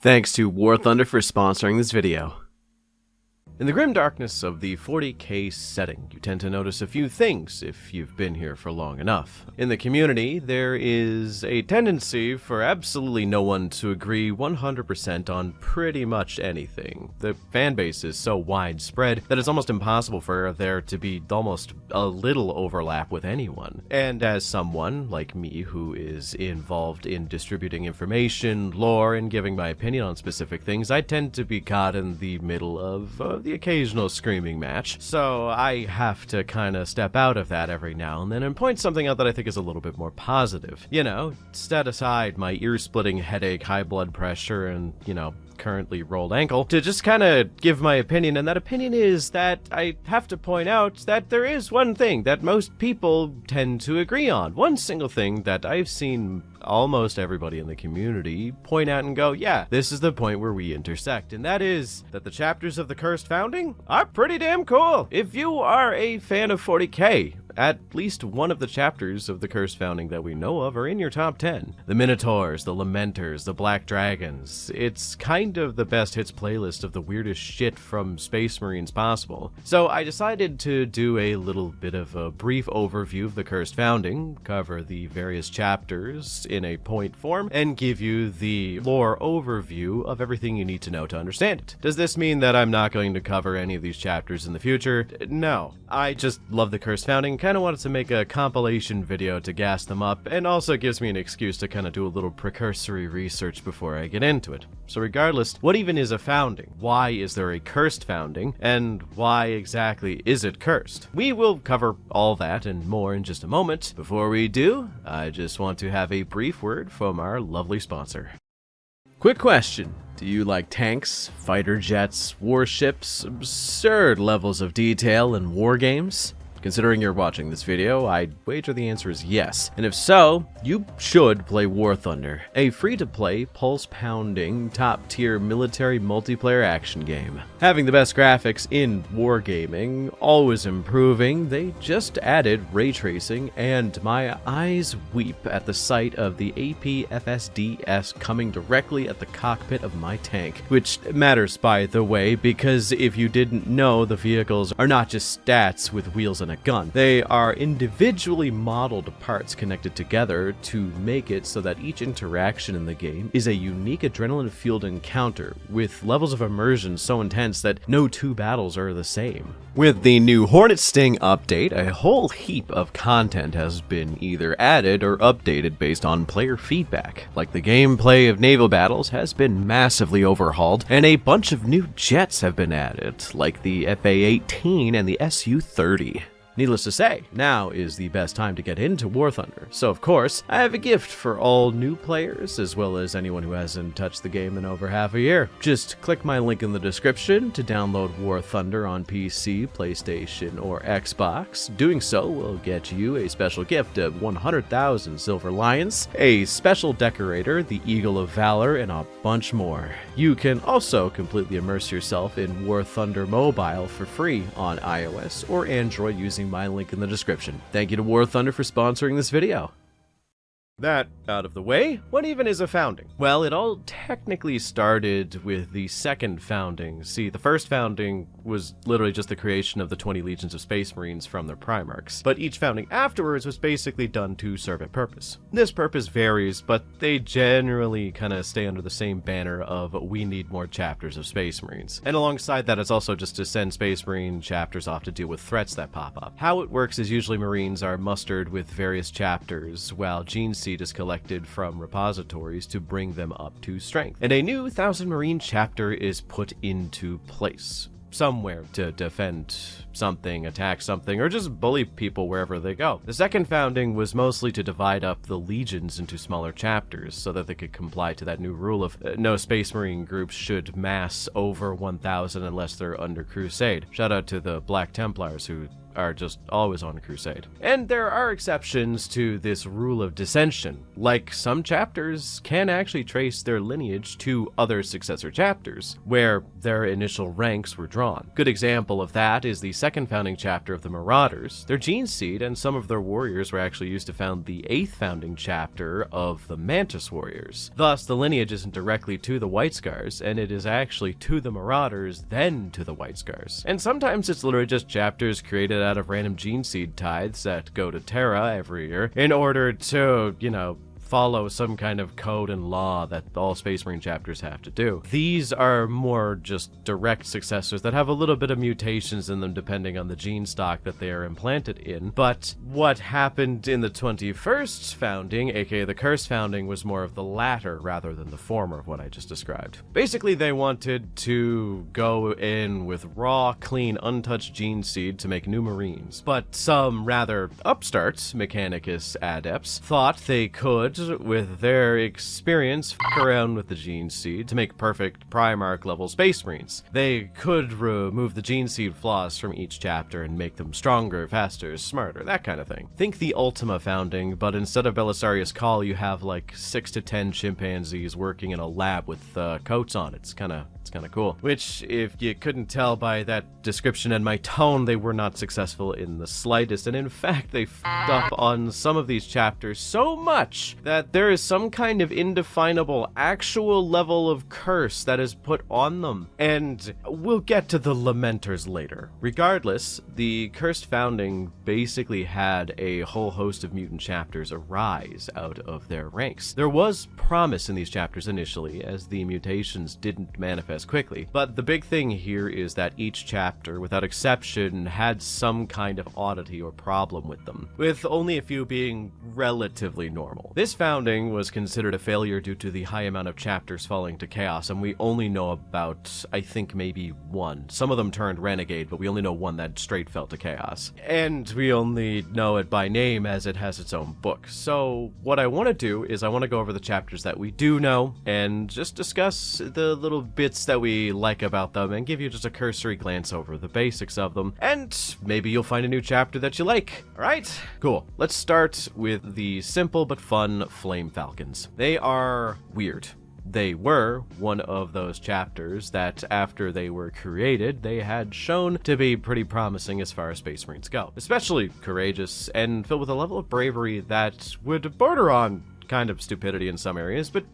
Thanks to War Thunder for sponsoring this video. In the grim darkness of the 40k setting, you tend to notice a few things if you've been here for long enough. In the community, there is a tendency for absolutely no one to agree 100% on pretty much anything. The fanbase is so widespread that it's almost impossible for there to be almost a little overlap with anyone. And as someone, like me, who is involved in distributing information, lore, and giving my opinion on specific things, I tend to be caught in the middle of the occasional screaming match, so I have to kind of step out of that every now and then and point something out that I think is a little bit more positive. You know, set aside my ear-splitting headache, high blood pressure, and, currently rolled ankle, to just kind of give my opinion, and that opinion is that I have to point out that there is one thing that most people tend to agree on. One single thing that I've seen almost everybody in the community point out and go, yeah, this is the point where we intersect, and that is that the chapters of the Cursed Founding are pretty damn cool. If you are a fan of 40k, at least one of the chapters of the Cursed Founding that we know of are in your top 10. The Minotaurs, the Lamenters, the Black Dragons. It's kind of the best hits playlist of the weirdest shit from Space Marines possible. So I decided to do a little bit of a brief overview of the Cursed Founding, cover the various chapters in a point form, and give you the lore overview of everything you need to know to understand it. Does this mean that I'm not going to cover any of these chapters in the future? No. I just love the Cursed Founding, kind of wanted to make a compilation video to gas them up, and also gives me an excuse to kind of do a little precursory research before I get into it. So regardless, what even is a founding? Why is there a cursed founding? And why exactly is it cursed? We will cover all that and more in just a moment. Before we do, I just want to have a brief word from our lovely sponsor. Quick question. Do you like tanks, fighter jets, warships, absurd levels of detail in war games? Considering you're watching this video, I'd wager the answer is yes. And if so, you should play War Thunder, a free-to-play, pulse-pounding, top-tier military multiplayer action game. Having the best graphics in wargaming, always improving, they just added ray tracing, and my eyes weep at the sight of the APFSDS coming directly at the cockpit of my tank. Which matters, by the way, because if you didn't know, the vehicles are not just stats with wheels and a gun. They are individually modeled parts connected together to make it so that each interaction in the game is a unique adrenaline-fueled encounter with levels of immersion so intense that no two battles are the same. With the new Hornet Sting update, a whole heap of content has been either added or updated based on player feedback. Like the gameplay of naval battles has been massively overhauled, and a bunch of new jets have been added, like the FA-18 and the SU-30. Needless to say, now is the best time to get into War Thunder, so of course, I have a gift for all new players, as well as anyone who hasn't touched the game in over half a year. Just click my link in the description to download War Thunder on PC, PlayStation, or Xbox. Doing so will get you a special gift of 100,000 Silver Lions, a special decorator, the Eagle of Valor, and a bunch more. You can also completely immerse yourself in War Thunder Mobile for free on iOS or Android using my link in the description. Thank you to War Thunder for sponsoring this video. That out of the way, what even is a founding? Well, it all technically started with the second founding. See, the first founding was literally just the creation of the 20 legions of Space Marines from their Primarchs, but each founding afterwards was basically done to serve a purpose. This purpose varies, but they generally kind of stay under the same banner of we need more chapters of Space Marines. And alongside that, it's also just to send Space Marine chapters off to deal with threats that pop up. How it works is usually Marines are mustered with various chapters, while gene seed is collected from repositories to bring them up to strength. And a new 1,000 Marine chapter is put into place somewhere to defend something, attack something, or just bully people wherever they go. The second founding was mostly to divide up the legions into smaller chapters so that they could comply to that new rule of no Space Marine groups should mass over 1,000 unless they're under crusade. Shout out to the Black Templars who are just always on crusade. And there are exceptions to this rule of dissension, like some chapters can actually trace their lineage to other successor chapters, where their initial ranks were drawn. Good example of that is the second founding chapter of the Marauders. Their gene seed and some of their warriors were actually used to found the 8th founding chapter of the Mantis warriors. Thus, the lineage isn't directly to the White Scars, and it is actually to the Marauders, then to the White Scars. And sometimes it's literally just chapters created out of random gene seed tithes that go to Terra every year in order to, follow some kind of code and law that all Space Marine chapters have to do. These are more just direct successors that have a little bit of mutations in them depending on the gene stock that they are implanted in. But what happened in the 21st founding, aka the Curse founding, was more of the latter rather than the former of what I just described. Basically, they wanted to go in with raw, clean, untouched gene seed to make new Marines. But some rather upstarts, Mechanicus adepts, thought they could, with their experience, f*** around with the gene seed to make perfect Primarch level Space Marines. They could remove the gene seed flaws from each chapter and make them stronger, faster, smarter, that kind of thing. Think the Ultima founding, but instead of Belisarius Call, you have like 6 to 10 chimpanzees working in a lab with coats on. It's kind of cool. Which, if you couldn't tell by that description and my tone, they were not successful in the slightest. And in fact, they f***ed up on some of these chapters so much that there is some kind of indefinable actual level of curse that is put on them. And we'll get to the Lamenters later. Regardless, the Cursed Founding basically had a whole host of mutant chapters arise out of their ranks. There was promise in these chapters initially, as the mutations didn't manifest quickly. But the big thing here is that each chapter, without exception, had some kind of oddity or problem with them, with only a few being relatively normal. This founding was considered a failure due to the high amount of chapters falling to chaos, and we only know about, I think, maybe one. Some of them turned renegade, but we only know one that straight fell to chaos. And we only know it by name as it has its own book. So what I want to do is I want to go over the chapters that we do know and just discuss the little bits that we like about them and give you just a cursory glance over the basics of them, and maybe you'll find a new chapter that you like. Alright? Cool. Let's start with the simple but fun Flame Falcons. They are weird. They were one of those chapters that, after they were created, they had shown to be pretty promising as far as Space Marines go. Especially courageous and filled with a level of bravery that would border on kind of stupidity in some areas, but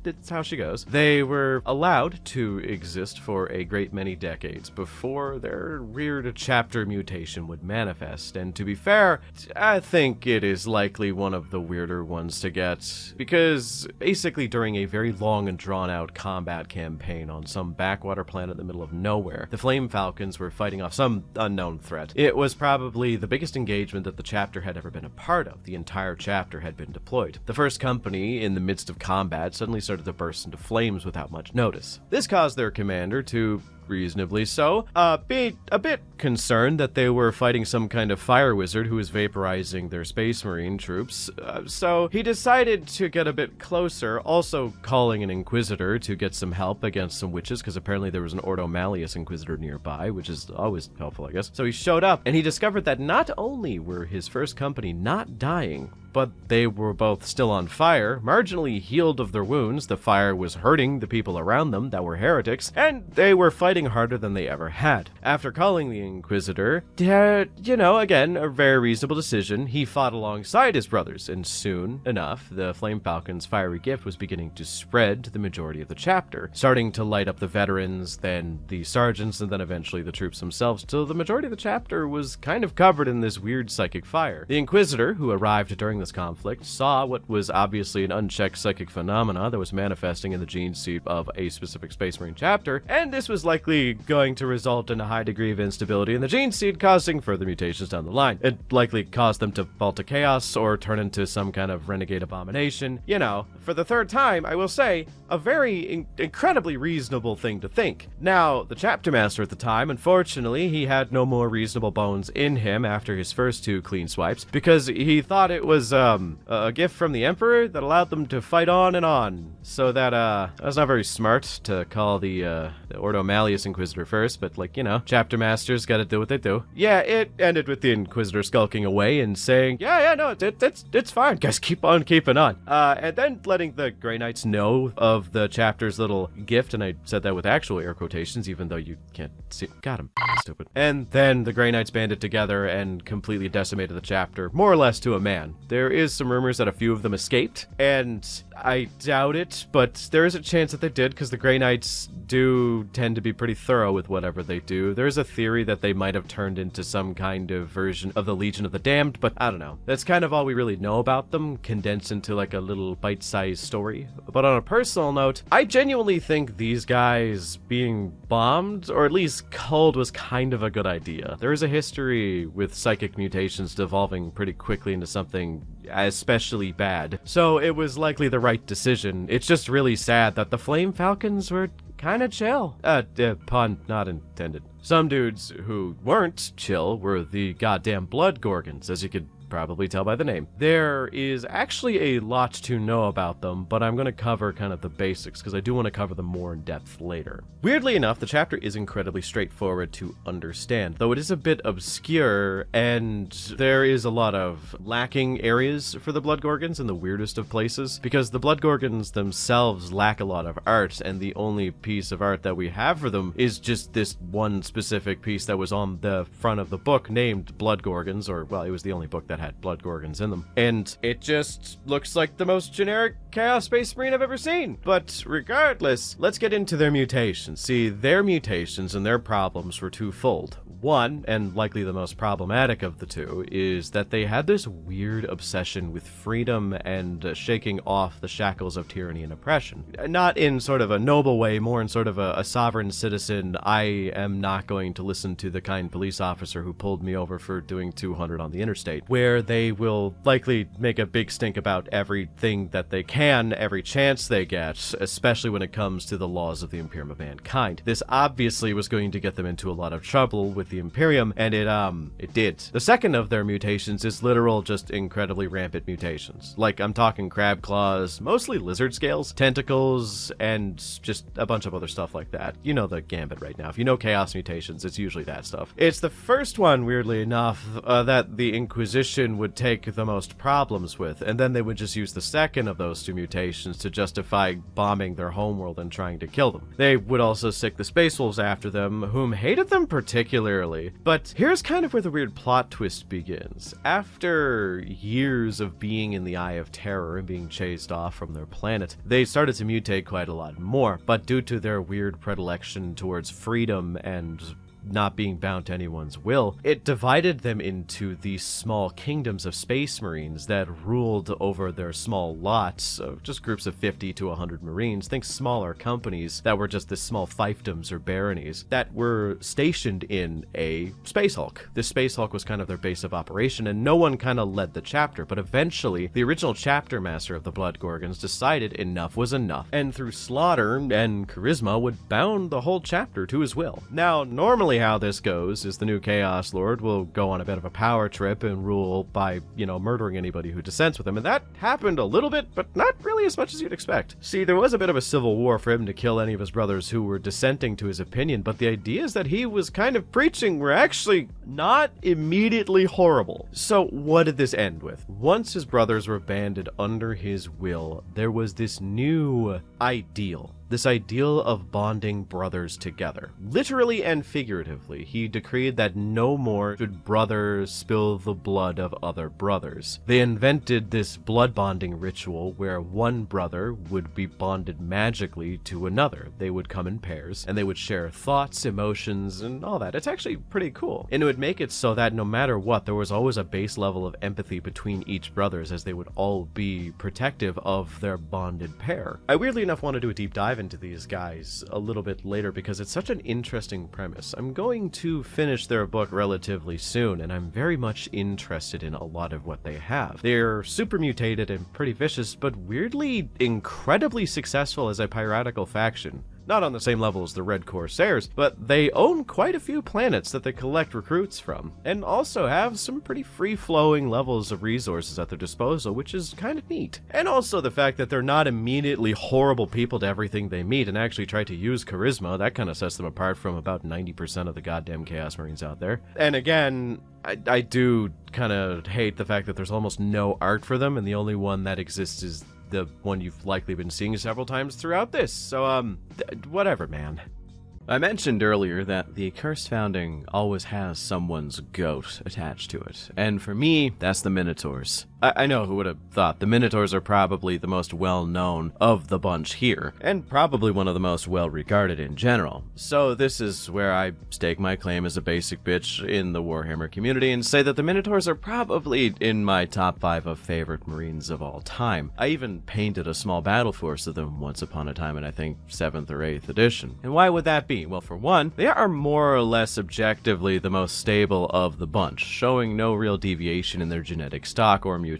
it's how she goes. They were allowed to exist for a great many decades before their weird chapter mutation would manifest, and to be fair, I think it is likely one of the weirder ones to get, because basically during a very long and drawn-out combat campaign on some backwater planet in the middle of nowhere, the Flame Falcons were fighting off some unknown threat. It was probably the biggest engagement that the chapter had ever been a part of. The entire chapter had been deployed. The first company, in the midst of combat, suddenly started to burst into flames without much notice. This caused their commander to, reasonably so, be a bit concerned that they were fighting some kind of fire wizard who was vaporizing their Space Marine troops, so he decided to get a bit closer, also calling an Inquisitor to get some help against some witches, because apparently there was an Ordo Malleus Inquisitor nearby, which is always helpful, I guess. So he showed up, and he discovered that not only were his first company not dying, but they were both still on fire, marginally healed of their wounds. The fire was hurting the people around them that were heretics, and they were fighting harder than they ever had. After calling the Inquisitor, again, a very reasonable decision, he fought alongside his brothers, and soon enough, the Flame Falcon's fiery gift was beginning to spread to the majority of the chapter, starting to light up the veterans, then the sergeants, and then eventually the troops themselves, till the majority of the chapter was kind of covered in this weird psychic fire. The Inquisitor, who arrived during this conflict, saw what was obviously an unchecked psychic phenomena that was manifesting in the gene seed of a specific Space Marine chapter, and this was likely going to result in a high degree of instability in the gene seed, causing further mutations down the line. It likely caused them to fall to chaos or turn into some kind of renegade abomination. For the third time, I will say, a very incredibly reasonable thing to think. Now, the chapter master at the time, unfortunately, he had no more reasonable bones in him after his first 2 clean swipes, because he thought it was a gift from the Emperor that allowed them to fight on and on. So that was not very smart to call the Ordo Malleus rebellious Inquisitor first, but like, you know, chapter masters gotta do what they do. Yeah, it ended with the Inquisitor skulking away and saying, yeah, no, it's fine, guys, keep on keeping on. And then letting the Grey Knights know of the chapter's little gift, and I said that with actual air quotations, even though you can't see. God, I'm stupid. And then the Grey Knights banded together and completely decimated the chapter, more or less to a man. There is some rumors that a few of them escaped, and I doubt it, but there is a chance that they did, because the Grey Knights do tend to be pretty thorough with whatever they do. There's a theory that they might have turned into some kind of version of the Legion of the Damned, but I don't know. That's kind of all we really know about them, condensed into like a little bite-sized story. But on a personal note, I genuinely think these guys being bombed, or at least culled, was kind of a good idea. There is a history with psychic mutations devolving pretty quickly into something especially bad, so it was likely the right decision. It's just really sad that the Flame Falcons were kinda chill. Pun not intended. Some dudes who weren't chill were the goddamn blood gorgons, as you could probably tell by the name. There is actually a lot to know about them, but I'm going to cover kind of the basics because I do want to cover them more in depth later. Weirdly enough, the chapter is incredibly straightforward to understand, though it is a bit obscure, and there is a lot of lacking areas for the blood gorgons in the weirdest of places, because the blood gorgons themselves lack a lot of art, and the only piece of art that we have for them is just this one specific piece that was on the front of the book named Blood Gorgons, or, well, it was the only book that had blood gorgons in them, and it just looks like the most generic Chaos Space Marine I've ever seen. But regardless, let's get into their mutations. See, their mutations and their problems were twofold. One, and likely the most problematic of the two, is that they had this weird obsession with freedom and shaking off the shackles of tyranny and oppression. Not in sort of a noble way, more in sort of a sovereign citizen, I am not going to listen to the kind police officer who pulled me over for doing 200 on the interstate, where they will likely make a big stink about everything that they can, every chance they get, especially when it comes to the laws of the Imperium of Mankind. This obviously was going to get them into a lot of trouble with the Imperium, and it did. The second of their mutations is literal, just incredibly rampant mutations. Like, I'm talking crab claws, mostly lizard scales, tentacles, and just a bunch of other stuff like that. You know the gambit right now. If you know chaos mutations, it's usually that stuff. It's the first one, weirdly enough, that the Inquisition would take the most problems with, and then they would just use the second of those two mutations to justify bombing their homeworld and trying to kill them. They would also sick the Space Wolves after them, whom hated them particularly. But here's kind of where the weird plot twist begins. After years of being in the Eye of Terror and being chased off from their planet, they started to mutate quite a lot more, but due to their weird predilection towards freedom and not being bound to anyone's will, it divided them into these small kingdoms of space marines that ruled over their small lots of just groups of 50 to 100 marines. Think smaller companies that were just this small fiefdoms or baronies that were stationed in a Space Hulk. This Space Hulk was kind of their base of operation, and no one kind of led the chapter, but eventually the original chapter master of the Blood Gorgons decided enough was enough, and through slaughter and charisma would bound the whole chapter to his will. Now, normally how this goes is the new Chaos Lord will go on a bit of a power trip and rule by, murdering anybody who dissents with him, and that happened a little bit, but not really as much as you'd expect. See, there was a bit of a civil war for him to kill any of his brothers who were dissenting to his opinion, but the ideas that he was kind of preaching were actually not immediately horrible. So what did this end with? Once his brothers were banded under his will, there was this new ideal. This ideal of bonding brothers together. Literally and figuratively, he decreed that no more should brothers spill the blood of other brothers. They invented this blood bonding ritual where one brother would be bonded magically to another. They would come in pairs, and they would share thoughts, emotions, and all that. It's actually pretty cool. And it would make it so that no matter what, there was always a base level of empathy between each brothers, as they would all be protective of their bonded pair. I weirdly enough want to do a deep dive into these guys a little bit later because it's such an interesting premise. I'm going to finish their book relatively soon, and I'm very much interested in a lot of what they have. They're super mutated and pretty vicious, but weirdly incredibly successful as a piratical faction. Not on the same level as the Red Corsairs, but they own quite a few planets that they collect recruits from, and also have some pretty free-flowing levels of resources at their disposal, which is kind of neat. And also the fact that they're not immediately horrible people to everything they meet and actually try to use charisma, that kind of sets them apart from about 90% of the goddamn Chaos Marines out there. And again, I do kind of hate the fact that there's almost no art for them, and the only one that exists is the one you've likely been seeing several times throughout this. So, whatever, man. I mentioned earlier that the Cursed Founding always has someone's goat attached to it, and for me, that's the Minotaurs. I know, who would have thought. The Minotaurs are probably the most well-known of the bunch here, and probably one of the most well-regarded in general. So this is where I stake my claim as a basic bitch in the Warhammer community and say that the Minotaurs are probably in my top 5 of favorite Marines of all time. I even painted a small battle force of them once upon a time in, I think, 7th or 8th edition. And why would that be? Well, for one, they are more or less objectively the most stable of the bunch, showing no real deviation in their genetic stock or mutation.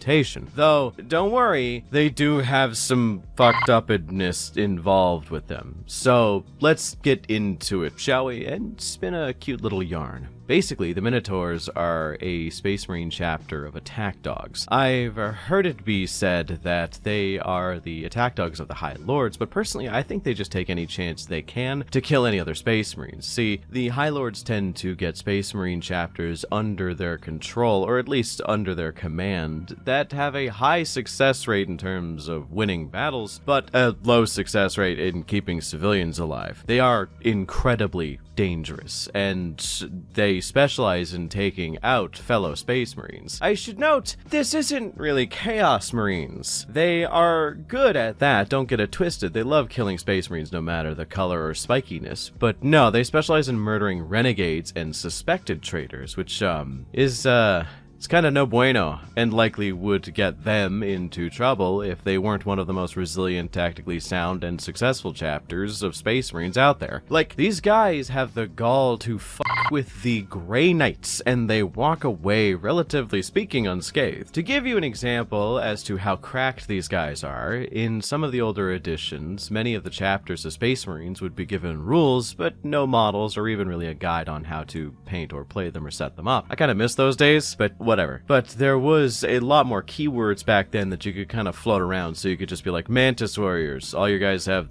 Though, don't worry, they do have some fucked upness involved with them. So, let's get into it, shall we? And spin a cute little yarn. Basically, the Minotaurs are a Space Marine chapter of attack dogs. I've heard it be said that they are the attack dogs of the High Lords, but personally I think they just take any chance they can to kill any other Space Marines. See, the High Lords tend to get Space Marine chapters under their control, or at least under their command, that have a high success rate in terms of winning battles, but a low success rate in keeping civilians alive. They are incredibly dangerous, and they specialize in taking out fellow Space Marines. I should note, this isn't really Chaos Marines. They are good at that, don't get it twisted. They love killing Space Marines no matter the color or spikiness, but no, they specialize in murdering renegades and suspected traitors, which, it's kind of no bueno, and likely would get them into trouble if they weren't one of the most resilient, tactically sound, and successful chapters of Space Marines out there. Like, these guys have the gall to fuck with the Grey Knights, and they walk away, relatively speaking, unscathed. To give you an example as to how cracked these guys are, in some of the older editions, many of the chapters of Space Marines would be given rules, but no models or even really a guide on how to paint or play them or set them up. I kind of miss those days, but whatever. But there was a lot more keywords back then that you could kind of float around, so you could just be like, Mantis Warriors, all your guys have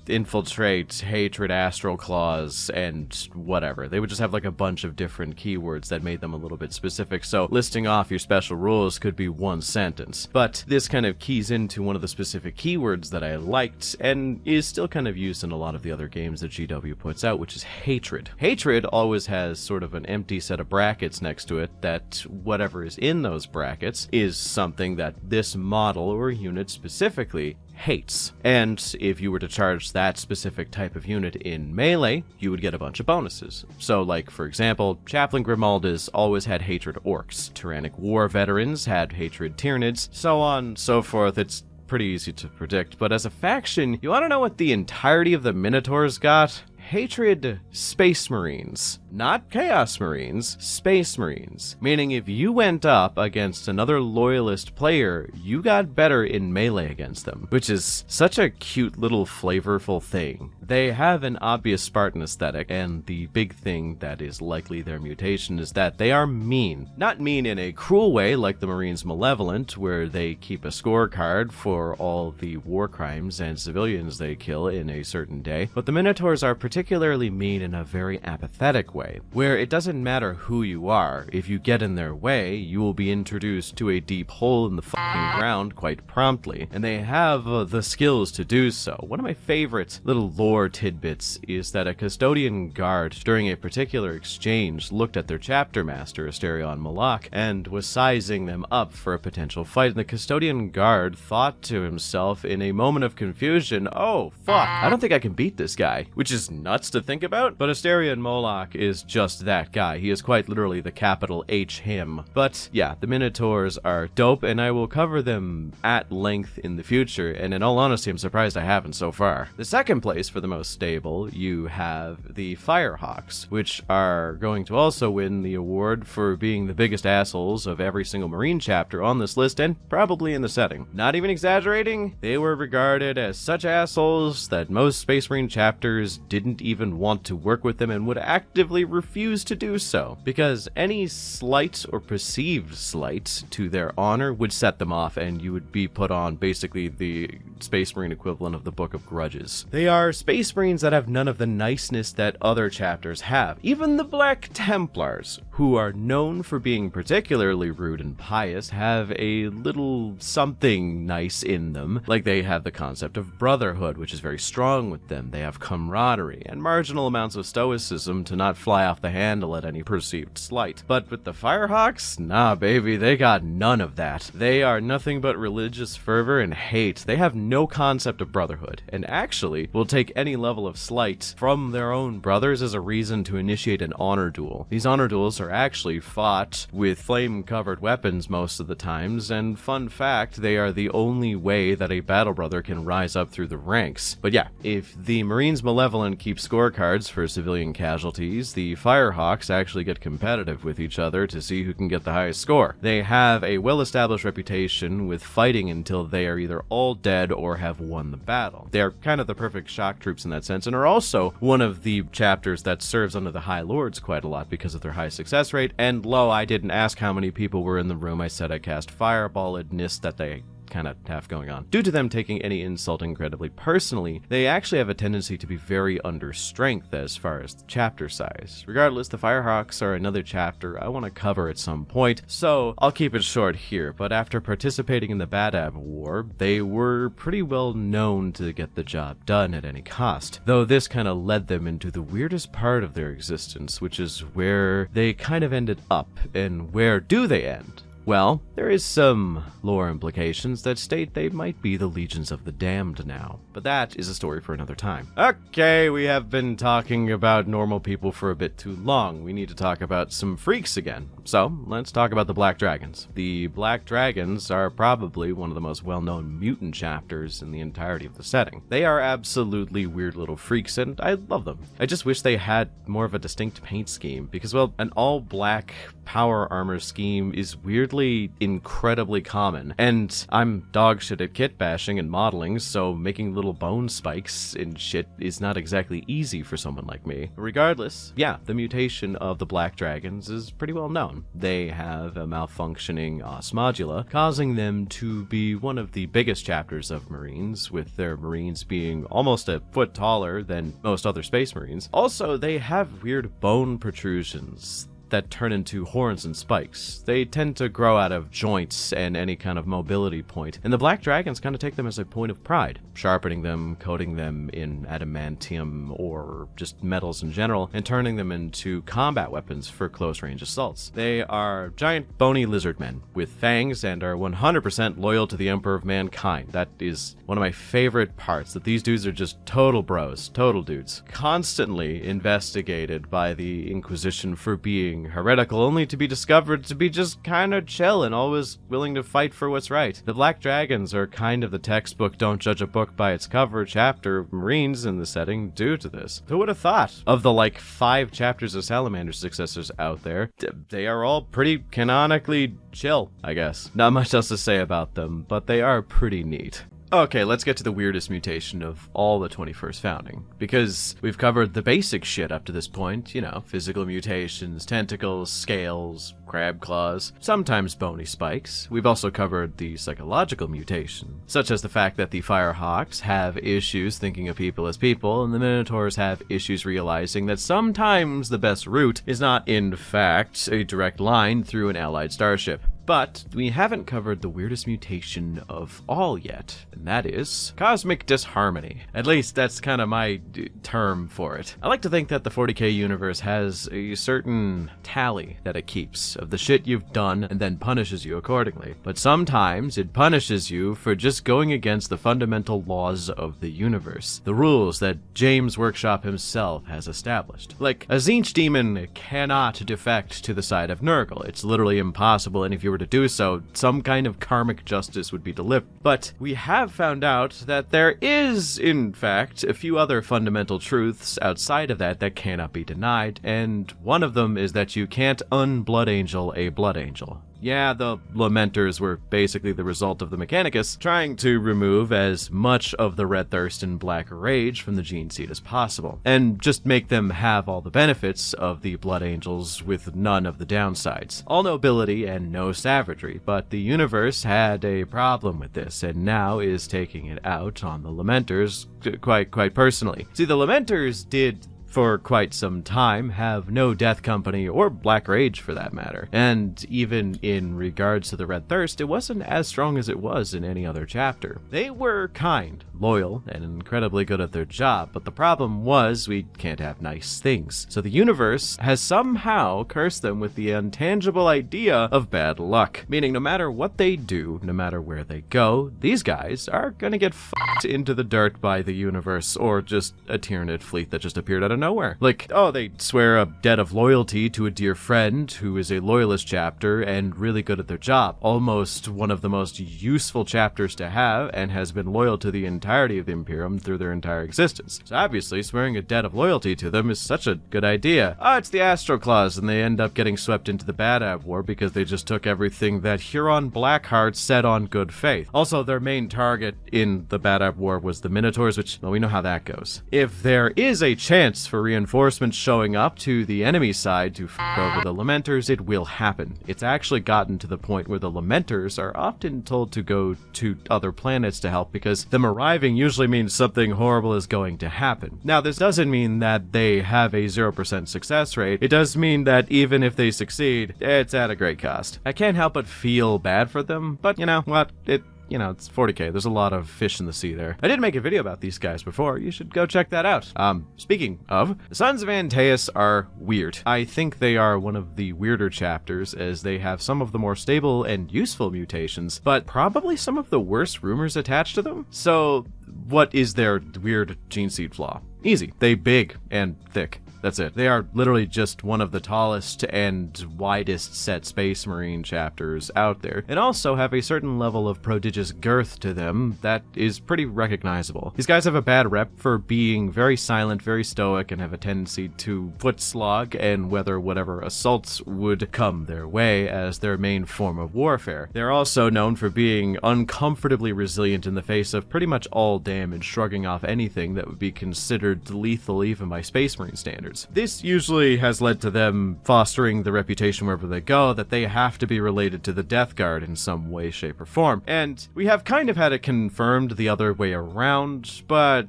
Infiltrate, Hatred, Astral Claws, and whatever. They would just have like a bunch of different keywords that made them a little bit specific, so listing off your special rules could be one sentence. But this kind of keys into one of the specific keywords that I liked, and is still kind of used in a lot of the other games that GW puts out, which is Hatred. Hatred always has sort of an empty set of brackets next to it that whatever is in those brackets is something that this model or unit specifically hates. And if you were to charge that specific type of unit in melee, you would get a bunch of bonuses. So like, for example, Chaplain Grimaldus always had Hatred Orcs, Tyrannic War Veterans had Hatred Tyranids, so on, so forth. It's pretty easy to predict. But as a faction, you want to know what the entirety of the Minotaurs got? Hatred Space Marines. Not Chaos Marines, Space Marines. Meaning if you went up against another loyalist player, you got better in melee against them, which is such a cute little flavorful thing. They have an obvious Spartan aesthetic, and the big thing that is likely their mutation is that they are mean. Not mean in a cruel way like the Marines Malevolent, where they keep a scorecard for all the war crimes and civilians they kill in a certain day, but the Minotaurs are particularly mean in a very apathetic way, where it doesn't matter who you are, if you get in their way, you will be introduced to a deep hole in the fucking ground quite promptly, and they have the skills to do so. One of my favorite little lore tidbits is that a custodian guard during a particular exchange looked at their chapter master, Asterion Malak, and was sizing them up for a potential fight, and the custodian guard thought to himself in a moment of confusion, oh fuck, I don't think I can beat this guy, which is not nuts to think about, but Asterion Moloch is just that guy. He is quite literally the capital H him. But yeah, the Minotaurs are dope, and I will cover them at length in the future, and in all honesty, I'm surprised I haven't so far. The second place for the most stable, you have the firehawks, which are going to also win the award for being the biggest assholes of every single Marine chapter on this list, and probably in the setting. Not even exaggerating, they were regarded as such assholes that most Space Marine chapters didn't even want to work with them and would actively refuse to do so, because any slight or perceived slight to their honor would set them off, and you would be put on basically the Space Marine equivalent of the Book of Grudges. They are Space Marines that have none of the niceness that other chapters have. Even the Black Templars, who are known for being particularly rude and pious, have a little something nice in them. Like, they have the concept of brotherhood, which is very strong with them. They have camaraderie and marginal amounts of stoicism to not fly off the handle at any perceived slight. But with the Firehawks, nah baby, they got none of that. They are nothing but religious fervor and hate. They have no concept of brotherhood, and actually will take any level of slight from their own brothers as a reason to initiate an honor duel. These honor duels are actually fought with flame-covered weapons most of the times, and fun fact, they are the only way that a battle brother can rise up through the ranks. But yeah, if the Marines Malevolent keep scorecards for civilian casualties, the Firehawks actually get competitive with each other to see who can get the highest score. They have a well-established reputation with fighting until they are either all dead or have won the battle. They are kind of the perfect shock troops in that sense, and are also one of the chapters that serves under the High Lords quite a lot because of their high success rate. And lo, I didn't ask how many people were in the room. I said I cast fireballedness that they kind of have going on. Due to them taking any insult incredibly personally, they actually have a tendency to be very under strength as far as the chapter size. Regardless, the Firehawks are another chapter I want to cover at some point, so I'll keep it short here. But after participating in the Badab War, they were pretty well known to get the job done at any cost, though this kind of led them into the weirdest part of their existence, which is where they kind of ended up. And where do they end? Well, there is some lore implications that state they might be the Legions of the Damned now, but that is a story for another time. Okay, we have been talking about normal people for a bit too long. We need to talk about some freaks again. So, let's talk about the Black Dragons. The Black Dragons are probably one of the most well-known mutant chapters in the entirety of the setting. They are absolutely weird little freaks, and I love them. I just wish they had more of a distinct paint scheme, because, well, an all-black power armor scheme is weirdly incredibly common, and I'm dog shit at kit bashing and modeling, so making little bone spikes and shit is not exactly easy for someone like me. Regardless, yeah, the mutation of the Black Dragons is pretty well known. They have a malfunctioning os modula, causing them to be one of the biggest chapters of Marines, with their Marines being almost a foot taller than most other Space Marines. Also, they have weird bone protrusions that turn into horns and spikes. They tend to grow out of joints and any kind of mobility point, and the Black Dragons kind of take them as a point of pride, sharpening them, coating them in adamantium or just metals in general, and turning them into combat weapons for close-range assaults. They are giant bony lizard men with fangs and are 100% loyal to the Emperor of Mankind. That is one of my favorite parts, that these dudes are just total bros, total dudes, constantly investigated by the Inquisition for being heretical, only to be discovered to be just kind of chill and always willing to fight for what's right. The Black Dragons are kind of the textbook don't judge a book by its cover chapter of Marines in the setting due to this. Who would have thought? Of the 5 chapters of Salamander successors out there, they are all pretty canonically chill, I guess. Not much else to say about them, but they are pretty neat. Okay, let's get to the weirdest mutation of all the 21st founding, because we've covered the basic shit up to this point, physical mutations, tentacles, scales, crab claws, sometimes bony spikes. We've also covered the psychological mutation, such as the fact that the Firehawks have issues thinking of people as people, and the Minotaurs have issues realizing that sometimes the best route is not, in fact, a direct line through an allied starship. But we haven't covered the weirdest mutation of all yet, and that is cosmic disharmony. At least that's kind of my term for it. I like to think that the 40k universe has a certain tally that it keeps of the shit you've done and then punishes you accordingly. But sometimes it punishes you for just going against the fundamental laws of the universe, the rules that James Workshop himself has established. Like, a Tzeentch demon cannot defect to the side of Nurgle. It's literally impossible, and if you were to do so, some kind of karmic justice would be delivered. But we have found out that there is, in fact, a few other fundamental truths outside of that that cannot be denied, and one of them is that you can't un-Blood Angel a Blood Angel. Yeah, the Lamenters were basically the result of the Mechanicus trying to remove as much of the Red Thirst and Black Rage from the gene seed as possible, and just make them have all the benefits of the Blood Angels with none of the downsides. All nobility and no savagery, but the universe had a problem with this, and now is taking it out on the Lamenters quite personally. See, the Lamenters did for quite some time have no Death Company or Black Rage for that matter. And even in regards to the Red Thirst, it wasn't as strong as it was in any other chapter. They were kind, loyal, and incredibly good at their job, but the problem was we can't have nice things. So the universe has somehow cursed them with the intangible idea of bad luck, meaning no matter what they do, no matter where they go, these guys are gonna get fucked into the dirt by the universe, or just a Tyranid fleet that just appeared out of nowhere. Like, oh, they swear a debt of loyalty to a dear friend who is a loyalist chapter and really good at their job. Almost one of the most useful chapters to have, and has been loyal to the entirety of the Imperium through their entire existence. So obviously, swearing a debt of loyalty to them is such a good idea. Oh, it's the Astro Claws, and they end up getting swept into the Badab War because they just took everything that Huron Blackheart said on good faith. Also, their main target in the Badab War was the Minotaurs, which, well, we know how that goes. If there is a chance for reinforcements showing up to the enemy side to f*** over the Lamenters, it will happen. It's actually gotten to the point where the Lamenters are often told to go to other planets to help because them arriving usually means something horrible is going to happen. Now, this doesn't mean that they have a 0% success rate. It does mean that even if they succeed, it's at a great cost. I can't help but feel bad for them, but you know what? It's 40k. There's a lot of fish in the sea there. I did make a video about these guys before. You should go check that out. Speaking of, the Sons of Antaeus are weird. I think they are one of the weirder chapters as they have some of the more stable and useful mutations, but probably some of the worst rumors attached to them. So what is their weird gene seed flaw? Easy. They big and thick. That's it. They are literally just one of the tallest and widest set Space Marine chapters out there, and also have a certain level of prodigious girth to them that is pretty recognizable. These guys have a bad rep for being very silent, very stoic, and have a tendency to foot slog and weather whatever assaults would come their way as their main form of warfare. They're also known for being uncomfortably resilient in the face of pretty much all damage, shrugging off anything that would be considered lethal even by Space Marine standards. This usually has led to them fostering the reputation wherever they go that they have to be related to the Death Guard in some way, shape, or form. And we have kind of had it confirmed the other way around, but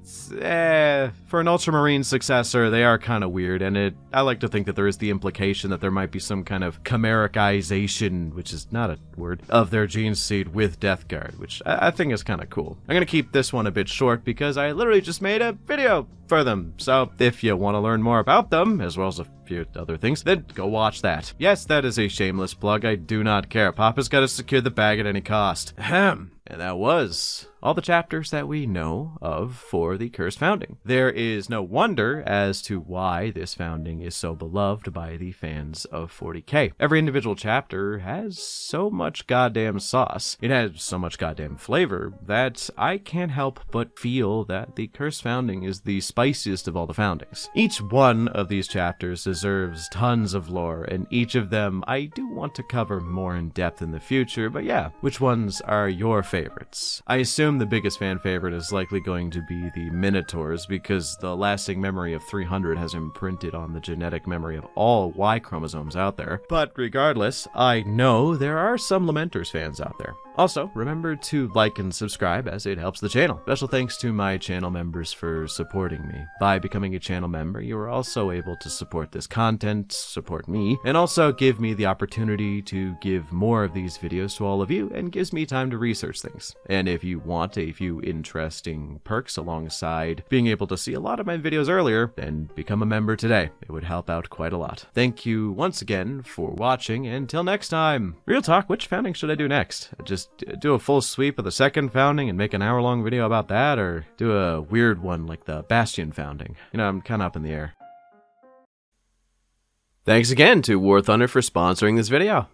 for an Ultramarine successor, they are kind of weird, and I like to think that there is the implication that there might be some kind of chimericization, which is not a word, of their gene seed with Death Guard, which I think is kind of cool. I'm going to keep this one a bit short because I literally just made a video for them, so if you want to learn more about them, as well as a few other things, then go watch that. Yes, that is a shameless plug, I do not care. Papa's got to secure the bag at any cost. Ahem. And that was all the chapters that we know of for the Cursed Founding. There is no wonder as to why this founding is so beloved by the fans of 40k. Every individual chapter has so much goddamn sauce. It has so much goddamn flavor that I can't help but feel that the Cursed Founding is the spiciest of all the foundings. Each one of these chapters deserves tons of lore, and each of them I do want to cover more in depth in the future, but yeah, which ones are your favorites? I assume the biggest fan favorite is likely going to be the Minotaurs, because the lasting memory of 300 has imprinted on the genetic memory of all Y chromosomes out there. But regardless, I know there are some Lamenters fans out there. Also, remember to like and subscribe as it helps the channel. Special thanks to my channel members for supporting me. By becoming a channel member, you are also able to support this content, support me, and also give me the opportunity to give more of these videos to all of you, and gives me time to research things. And if you want a few interesting perks alongside being able to see a lot of my videos earlier, then become a member today. It would help out quite a lot. Thank you once again for watching, and until next time. Real talk, which founding should I do next? Just do a full sweep of the second founding and make an hour-long video about that, or do a weird one like the Bastion founding? You know, I'm kind of up in the air. Thanks again to War Thunder for sponsoring this video.